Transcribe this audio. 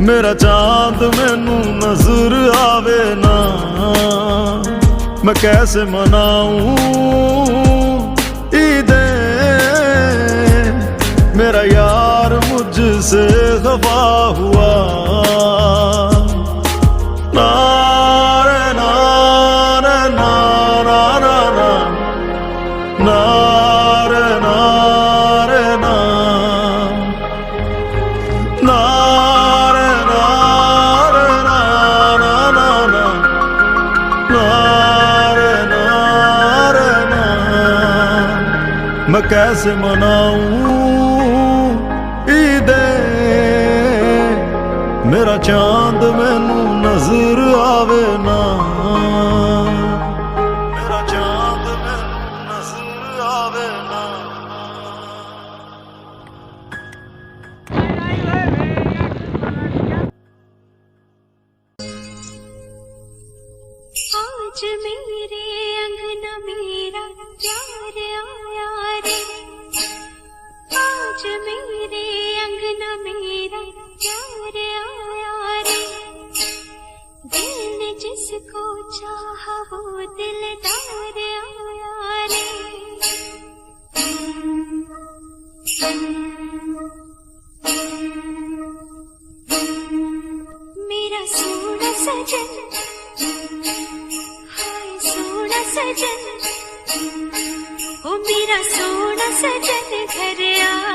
मेरा चांद मैनू नजर आवे ना, मैं कैसे मनाऊं ईदे। मेरा यार मुझसे खफा हुआ, नारे नारे नारा नारा नारे नारे ना नारे नारे नारा नारा नारे नारे ना। मैं कैसे मनाऊं ईदे, मेरा चांद मैनू नजर आवे ना, मेरा चांद मैनू नजर आवे ना। आज मेरे अंगना मेरा प्यार आया रे, आज मेरे अंगना मेरा प्यार आया रे। दिल ने जिसको चाहा वो दिलदार आया रे। मेरा सोना सजन, हाय सोना सजन, ओ मेरा सोना सजन घर आ